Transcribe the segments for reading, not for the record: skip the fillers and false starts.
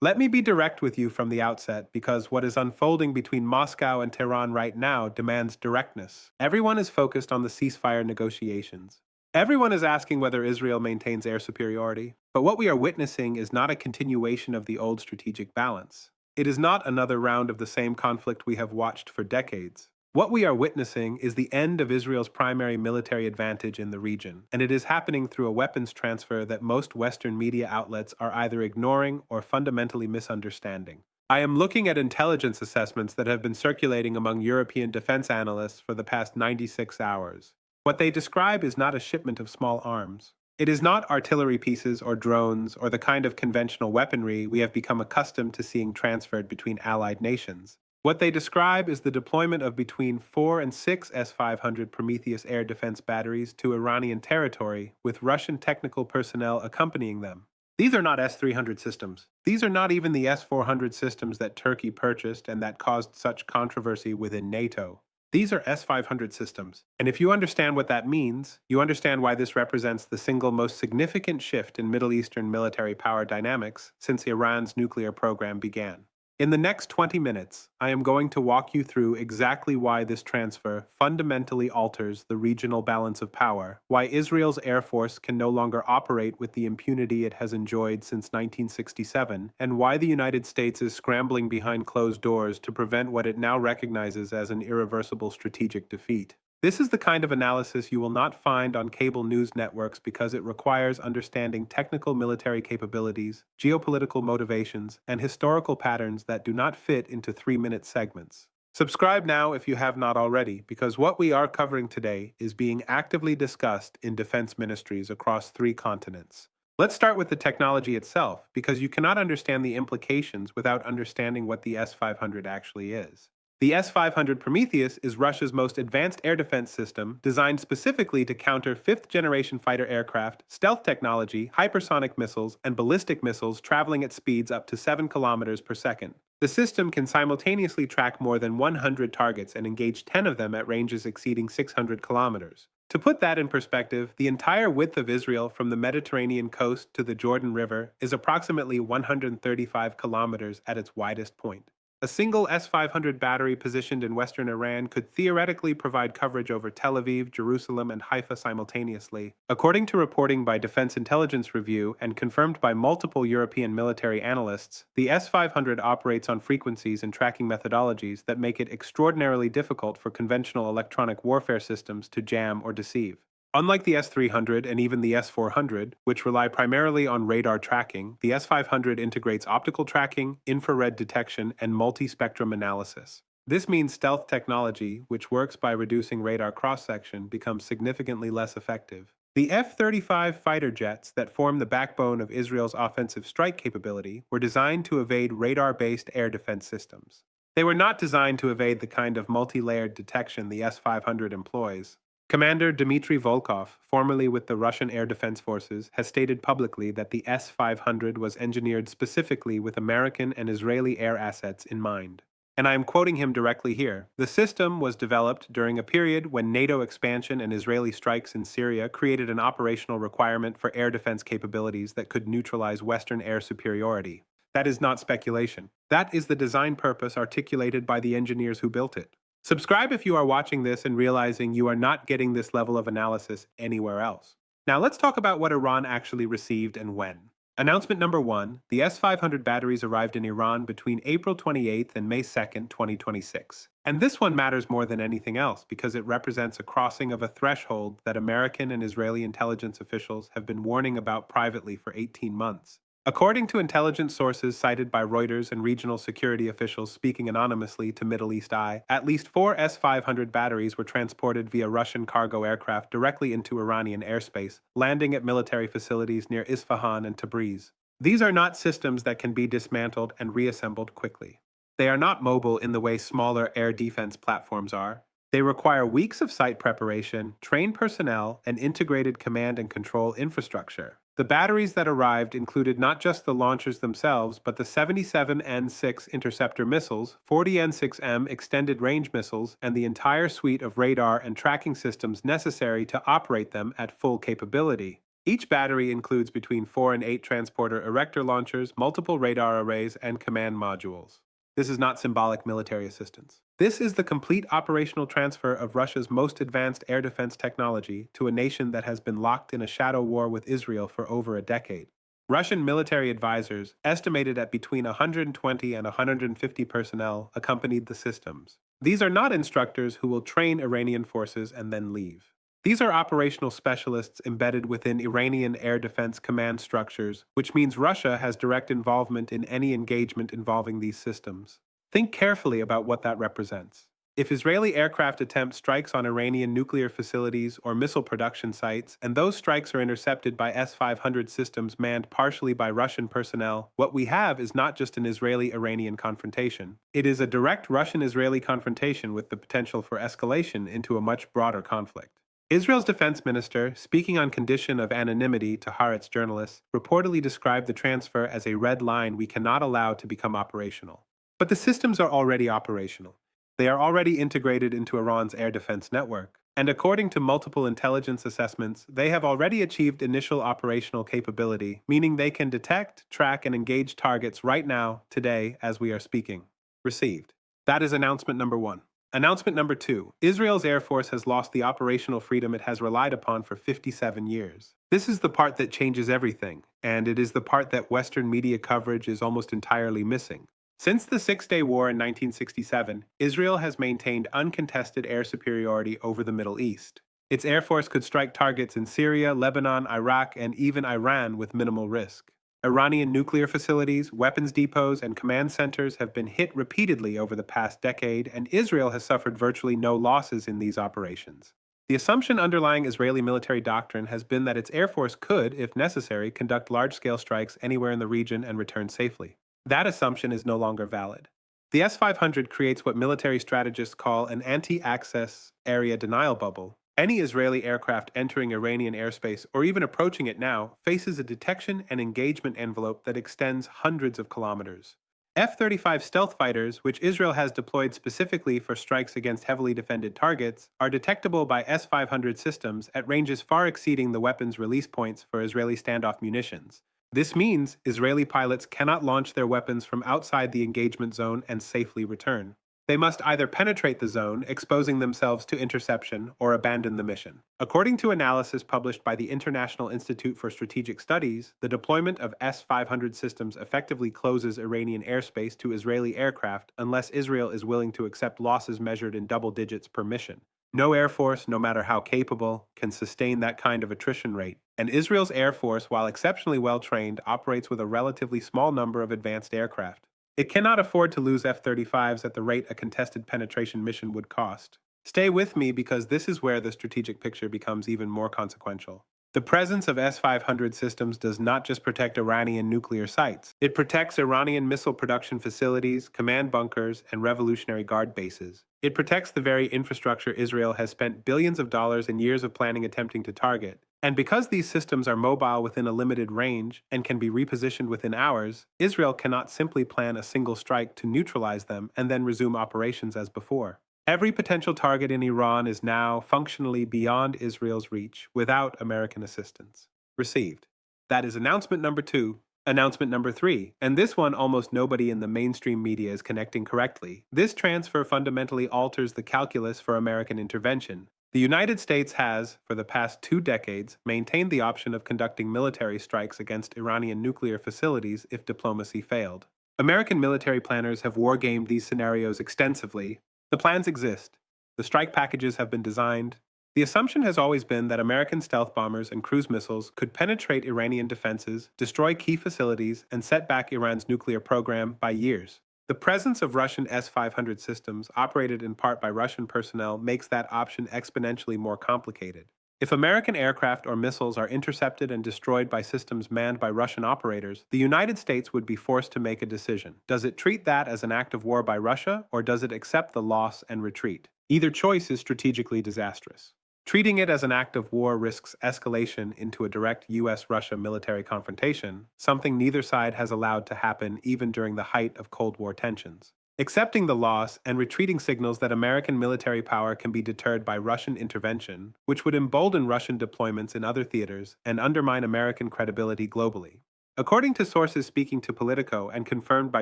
Let me be direct with you from the outset because what is unfolding between Moscow and Tehran right now demands directness. Everyone is focused on the ceasefire negotiations. Everyone is asking whether Israel maintains air superiority. But what we are witnessing is not a continuation of the old strategic balance. It is not another round of the same conflict we have watched for decades. What we are witnessing is the end of Israel's primary military advantage in the region, and it is happening through a weapons transfer that most Western media outlets are either ignoring or fundamentally misunderstanding. I am looking at intelligence assessments that have been circulating among European defense analysts for the past 96 hours. What they describe is not a shipment of small arms. It is not artillery pieces or drones or the kind of conventional weaponry we have become accustomed to seeing transferred between allied nations. What they describe is the deployment of between 4 and 6 S-500 Prometheus air defense batteries to Iranian territory, with Russian technical personnel accompanying them. These are not S-300 systems. These are not even the S-400 systems that Turkey purchased and that caused such controversy within NATO. These are S-500 systems, and if you understand what that means, you understand why this represents the single most significant shift in Middle Eastern military power dynamics since Iran's nuclear program began. In the next 20 minutes, I am going to walk you through exactly why this transfer fundamentally alters the regional balance of power, why Israel's Air Force can no longer operate with the impunity it has enjoyed since 1967, and why the United States is scrambling behind closed doors to prevent what it now recognizes as an irreversible strategic defeat. This is the kind of analysis you will not find on cable news networks because it requires understanding technical military capabilities, geopolitical motivations, and historical patterns that do not fit into 3-minute segments. Subscribe now if you have not already, because what we are covering today is being actively discussed in defense ministries across 3 continents. Let's start with the technology itself, because you cannot understand the implications without understanding what the S-500 actually is. The S-500 Prometheus is Russia's most advanced air defense system, designed specifically to counter 5th-generation fighter aircraft, stealth technology, hypersonic missiles, and ballistic missiles traveling at speeds up to 7 kilometers per second. The system can simultaneously track more than 100 targets and engage 10 of them at ranges exceeding 600 kilometers. To put that in perspective, the entire width of Israel from the Mediterranean coast to the Jordan River is approximately 135 kilometers at its widest point. A single S-500 battery positioned in western Iran could theoretically provide coverage over Tel Aviv, Jerusalem, and Haifa simultaneously. According to reporting by Defense Intelligence Review and confirmed by multiple European military analysts, the S-500 operates on frequencies and tracking methodologies that make it extraordinarily difficult for conventional electronic warfare systems to jam or deceive. Unlike the S-300 and even the S-400, which rely primarily on radar tracking, the S-500 integrates optical tracking, infrared detection, and multi-spectrum analysis. This means stealth technology, which works by reducing radar cross-section, becomes significantly less effective. The F-35 fighter jets that form the backbone of Israel's offensive strike capability were designed to evade radar-based air defense systems. They were not designed to evade the kind of multi-layered detection the S-500 employs. Commander Dmitry Volkov, formerly with the Russian Air Defense Forces, has stated publicly that the S-500 was engineered specifically with American and Israeli air assets in mind. And I am quoting him directly here. The system was developed during a period when NATO expansion and Israeli strikes in Syria created an operational requirement for air defense capabilities that could neutralize Western air superiority. That is not speculation. That is the design purpose articulated by the engineers who built it. Subscribe if you are watching this and realizing you are not getting this level of analysis anywhere else. Now let's talk about what Iran actually received and when. Announcement number 1, the S-500 batteries arrived in Iran between April 28th and May 2nd, 2026. And this one matters more than anything else because it represents a crossing of a threshold that American and Israeli intelligence officials have been warning about privately for 18 months. According to intelligence sources cited by Reuters and regional security officials speaking anonymously to Middle East Eye, at least 4 S-500 batteries were transported via Russian cargo aircraft directly into Iranian airspace, landing at military facilities near Isfahan and Tabriz. These are not systems that can be dismantled and reassembled quickly. They are not mobile in the way smaller air defense platforms are. They require weeks of site preparation, trained personnel, and integrated command and control infrastructure. The batteries that arrived included not just the launchers themselves, but the 77 N6 interceptor missiles, 40 N6M extended range missiles, and the entire suite of radar and tracking systems necessary to operate them at full capability. Each battery includes between 4 and 8 transporter erector launchers, multiple radar arrays, and command modules. This is not symbolic military assistance. This is the complete operational transfer of Russia's most advanced air defense technology to a nation that has been locked in a shadow war with Israel for over a decade. Russian military advisors, estimated at between 120 and 150 personnel, accompanied the systems. These are not instructors who will train Iranian forces and then leave. These are operational specialists embedded within Iranian air defense command structures, which means Russia has direct involvement in any engagement involving these systems. Think carefully about what that represents. If Israeli aircraft attempt strikes on Iranian nuclear facilities or missile production sites, and those strikes are intercepted by S-500 systems manned partially by Russian personnel, what we have is not just an Israeli-Iranian confrontation. It is a direct Russian-Israeli confrontation with the potential for escalation into a much broader conflict. Israel's defense minister, speaking on condition of anonymity to Haaretz journalists, reportedly described the transfer as a red line we cannot allow to become operational. But the systems are already operational. They are already integrated into Iran's air defense network, and according to multiple intelligence assessments, they have already achieved initial operational capability, meaning they can detect, track, and engage targets right now, today, as we are speaking. Received. That is announcement number 1. Announcement number 2. Israel's Air Force has lost the operational freedom it has relied upon for 57 years. This is the part that changes everything, and it is the part that Western media coverage is almost entirely missing. Since the Six-Day War in 1967, Israel has maintained uncontested air superiority over the Middle East. Its air force could strike targets in Syria, Lebanon, Iraq, and even Iran with minimal risk. Iranian nuclear facilities, weapons depots, and command centers have been hit repeatedly over the past decade, and Israel has suffered virtually no losses in these operations. The assumption underlying Israeli military doctrine has been that its air force could, if necessary, conduct large-scale strikes anywhere in the region and return safely. That assumption is no longer valid. The S-500 creates what military strategists call an anti-access area denial bubble. Any Israeli aircraft entering Iranian airspace or even approaching it now faces a detection and engagement envelope that extends hundreds of kilometers. F-35 stealth fighters, which Israel has deployed specifically for strikes against heavily defended targets, are detectable by S-500 systems at ranges far exceeding the weapon's release points for Israeli standoff munitions. This means Israeli pilots cannot launch their weapons from outside the engagement zone and safely return. They must either penetrate the zone, exposing themselves to interception, or abandon the mission. According to analysis published by the International Institute for Strategic Studies, the deployment of S-500 systems effectively closes Iranian airspace to Israeli aircraft unless Israel is willing to accept losses measured in double digits per mission. No air force, no matter how capable, can sustain that kind of attrition rate, and Israel's air force, while exceptionally well-trained, operates with a relatively small number of advanced aircraft. It cannot afford to lose F-35s at the rate a contested penetration mission would cost. Stay with me because this is where the strategic picture becomes even more consequential. The presence of S-500 systems does not just protect Iranian nuclear sites. It protects Iranian missile production facilities, command bunkers, and Revolutionary Guard bases. It protects the very infrastructure Israel has spent billions of dollars and years of planning attempting to target. And because these systems are mobile within a limited range and can be repositioned within hours, Israel cannot simply plan a single strike to neutralize them and then resume operations as before. Every potential target in Iran is now functionally beyond Israel's reach without American assistance. Received. That is announcement number 2. Announcement number 3, and this one almost nobody in the mainstream media is connecting correctly. This transfer fundamentally alters the calculus for American intervention. The United States has, for the past 2 decades, maintained the option of conducting military strikes against Iranian nuclear facilities if diplomacy failed. American military planners have wargamed these scenarios extensively. The plans exist. The strike packages have been designed. The assumption has always been that American stealth bombers and cruise missiles could penetrate Iranian defenses, destroy key facilities, and set back Iran's nuclear program by years. The presence of Russian S-500 systems, operated in part by Russian personnel, makes that option exponentially more complicated. If American aircraft or missiles are intercepted and destroyed by systems manned by Russian operators, the United States would be forced to make a decision. Does it treat that as an act of war by Russia, or does it accept the loss and retreat? Either choice is strategically disastrous. Treating it as an act of war risks escalation into a direct U.S.-Russia military confrontation, something neither side has allowed to happen even during the height of Cold War tensions. accepting the loss and retreating signals that American military power can be deterred by Russian intervention, which would embolden Russian deployments in other theaters and undermine American credibility globally. According to sources speaking to Politico and confirmed by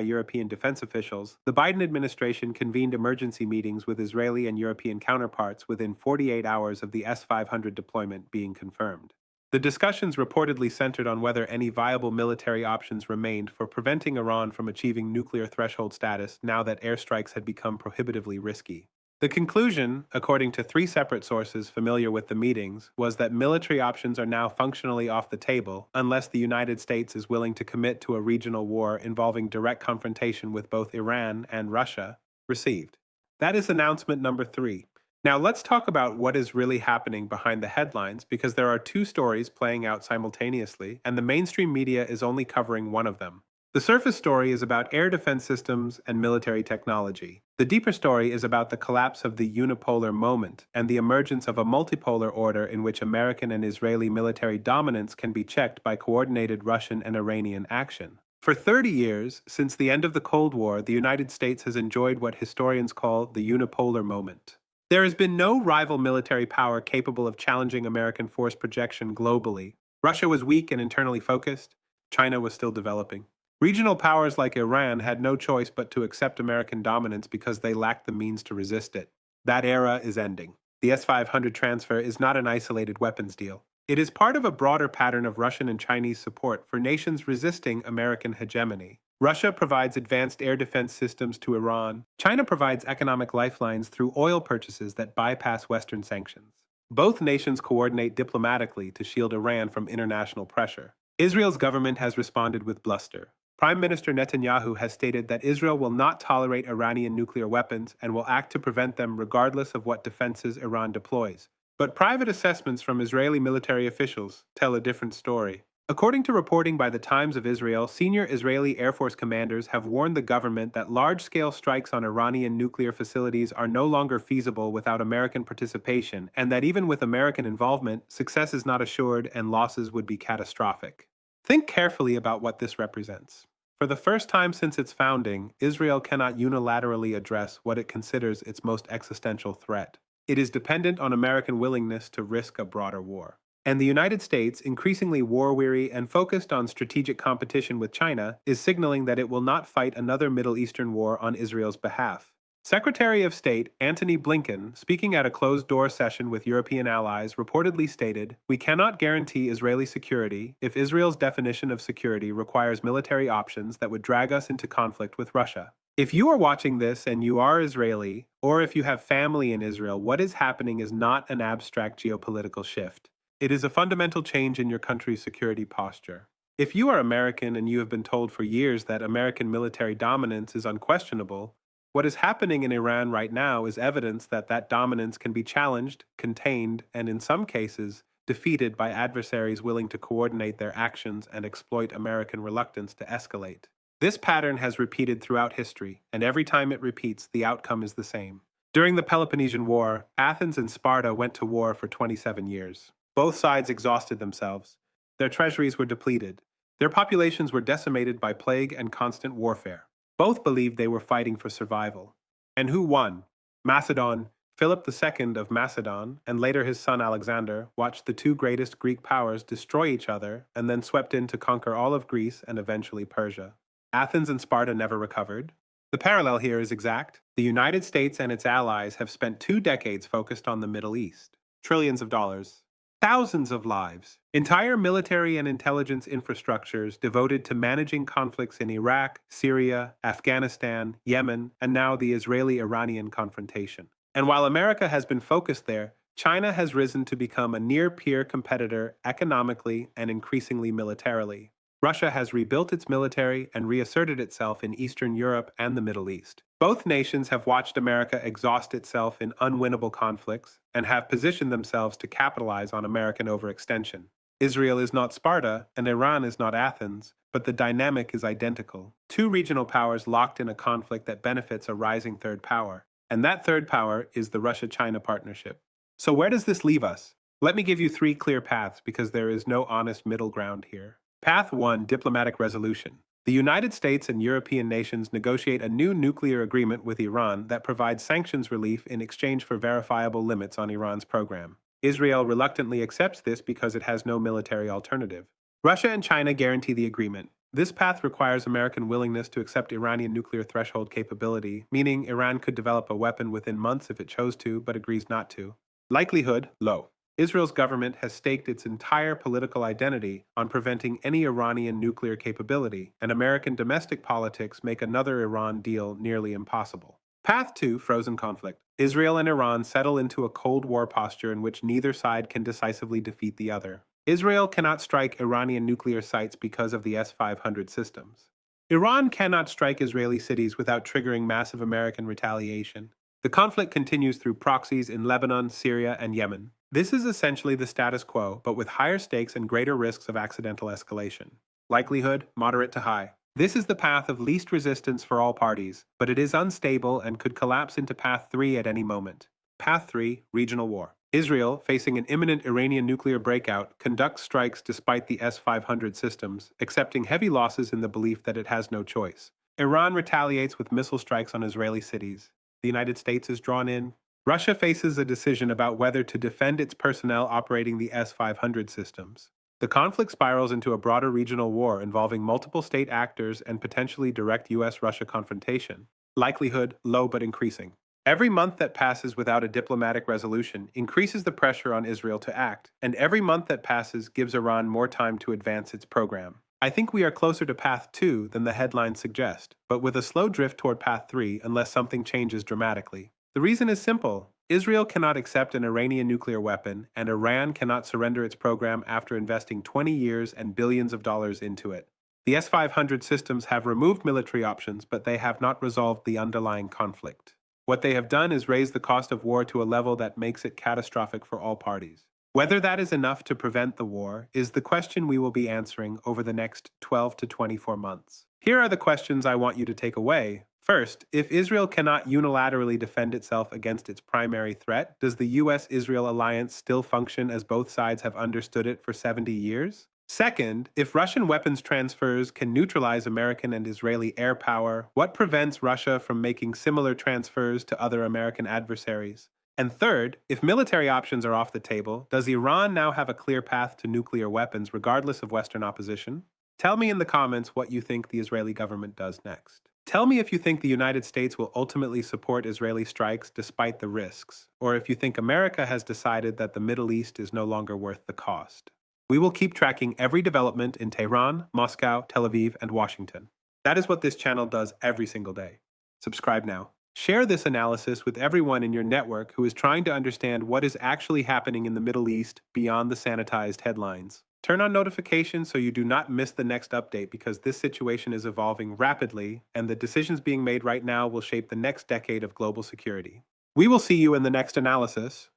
European defense officials, the Biden administration convened emergency meetings with Israeli and European counterparts within 48 hours of the S-500 deployment being confirmed. The discussions reportedly centered on whether any viable military options remained for preventing Iran from achieving nuclear threshold status now that airstrikes had become prohibitively risky. The conclusion, according to three separate sources familiar with the meetings, was that military options are now functionally off the table unless the United States is willing to commit to a regional war involving direct confrontation with both Iran and Russia. Received. That is announcement number 3. Now let's talk about what is really happening behind the headlines, because there are two stories playing out simultaneously, and the mainstream media is only covering one of them. The surface story is about air defense systems and military technology. The deeper story is about the collapse of the unipolar moment and the emergence of a multipolar order in which American and Israeli military dominance can be checked by coordinated Russian and Iranian action. For 30 years, since the end of the Cold War, the United States has enjoyed what historians call the unipolar moment. There has been no rival military power capable of challenging American force projection globally. Russia was weak and internally focused. China was still developing. Regional powers like Iran had no choice but to accept American dominance because they lacked the means to resist it. That era is ending. The S-500 transfer is not an isolated weapons deal. It is part of a broader pattern of Russian and Chinese support for nations resisting American hegemony. Russia provides advanced air defense systems to Iran. China provides economic lifelines through oil purchases that bypass Western sanctions. Both nations coordinate diplomatically to shield Iran from international pressure. Israel's government has responded with bluster. Prime Minister Netanyahu has stated that Israel will not tolerate Iranian nuclear weapons and will act to prevent them regardless of what defenses Iran deploys. But private assessments from Israeli military officials tell a different story. According to reporting by the Times of Israel, senior Israeli Air Force commanders have warned the government that large-scale strikes on Iranian nuclear facilities are no longer feasible without American participation, and that even with American involvement, success is not assured and losses would be catastrophic. Think carefully about what this represents. For the first time since its founding, Israel cannot unilaterally address what it considers its most existential threat. It is dependent on American willingness to risk a broader war. And the United States, increasingly war-weary and focused on strategic competition with China, is signaling that it will not fight another Middle Eastern war on Israel's behalf. Secretary of State Antony Blinken, speaking at a closed-door session with European allies, reportedly stated, "We cannot guarantee Israeli security if Israel's definition of security requires military options that would drag us into conflict with Russia." If you are watching this and you are Israeli, or if you have family in Israel, what is happening is not an abstract geopolitical shift. It is a fundamental change in your country's security posture. If you are American and you have been told for years that American military dominance is unquestionable, what is happening in Iran right now is evidence that that dominance can be challenged, contained, and in some cases, defeated by adversaries willing to coordinate their actions and exploit American reluctance to escalate. This pattern has repeated throughout history, and every time it repeats, the outcome is the same. During the Peloponnesian War, Athens and Sparta went to war for 27 years. Both sides exhausted themselves. Their treasuries were depleted. Their populations were decimated by plague and constant warfare. Both believed they were fighting for survival. And who won? Macedon. Philip II of Macedon, and later his son Alexander, watched the two greatest Greek powers destroy each other and then swept in to conquer all of Greece and eventually Persia. Athens and Sparta never recovered. The parallel here is exact. The United States and its allies have spent 2 decades focused on the Middle East. Trillions of dollars. Thousands of lives. Entire military and intelligence infrastructures devoted to managing conflicts in Iraq, Syria, Afghanistan, Yemen, and now the Israeli-Iranian confrontation. And while America has been focused there, China has risen to become a near-peer competitor economically and increasingly militarily. Russia has rebuilt its military and reasserted itself in Eastern Europe and the Middle East. Both nations have watched America exhaust itself in unwinnable conflicts and have positioned themselves to capitalize on American overextension. Israel is not Sparta and Iran is not Athens, but the dynamic is identical. Two regional powers locked in a conflict that benefits a rising third power. And that third power is the Russia-China partnership. So where does this leave us? Let me give you 3 clear paths because there is no honest middle ground here. Path 1, diplomatic resolution. The United States and European nations negotiate a new nuclear agreement with Iran that provides sanctions relief in exchange for verifiable limits on Iran's program. Israel reluctantly accepts this because it has no military alternative. Russia and China guarantee the agreement. This path requires American willingness to accept Iranian nuclear threshold capability, meaning Iran could develop a weapon within months if it chose to, but agrees not to. Likelihood, low. Israel's government has staked its entire political identity on preventing any Iranian nuclear capability, and American domestic politics make another Iran deal nearly impossible. Path 2, frozen conflict. Israel and Iran settle into a Cold War posture in which neither side can decisively defeat the other. Israel cannot strike Iranian nuclear sites because of the S-500 systems. Iran cannot strike Israeli cities without triggering massive American retaliation. The conflict continues through proxies in Lebanon, Syria, and Yemen. This is essentially the status quo, but with higher stakes and greater risks of accidental escalation. Likelihood, moderate to high. This is the path of least resistance for all parties, but it is unstable and could collapse into Path 3 at any moment. Path 3, regional war. Israel, facing an imminent Iranian nuclear breakout, conducts strikes despite the S-500 systems, accepting heavy losses in the belief that it has no choice. Iran retaliates with missile strikes on Israeli cities. The United States is drawn in. Russia faces a decision about whether to defend its personnel operating the S-500 systems. The conflict spirals into a broader regional war involving multiple state actors and potentially direct U.S.-Russia confrontation. Likelihood, low but increasing. Every month that passes without a diplomatic resolution increases the pressure on Israel to act, and every month that passes gives Iran more time to advance its program. I think we are closer to Path 2 than the headlines suggest, but with a slow drift toward Path 3 unless something changes dramatically. The reason is simple. Israel cannot accept an Iranian nuclear weapon, and Iran cannot surrender its program after investing 20 years and billions of dollars into it. The S-500 systems have removed military options, but they have not resolved the underlying conflict. What they have done is raise the cost of war to a level that makes it catastrophic for all parties. Whether that is enough to prevent the war is the question we will be answering over the next 12 to 24 months. Here are the questions I want you to take away. First, if Israel cannot unilaterally defend itself against its primary threat, does the U.S.-Israel alliance still function as both sides have understood it for 70 years? Second, if Russian weapons transfers can neutralize American and Israeli air power, what prevents Russia from making similar transfers to other American adversaries? And third, if military options are off the table, does Iran now have a clear path to nuclear weapons regardless of Western opposition? Tell me in the comments what you think the Israeli government does next. Tell me if you think the United States will ultimately support Israeli strikes despite the risks, or if you think America has decided that the Middle East is no longer worth the cost. We will keep tracking every development in Tehran, Moscow, Tel Aviv, and Washington. That is what this channel does every single day. Subscribe now. Share this analysis with everyone in your network who is trying to understand what is actually happening in the Middle East beyond the sanitized headlines. Turn on notifications so you do not miss the next update because this situation is evolving rapidly and the decisions being made right now will shape the next decade of global security. We will see you in the next analysis.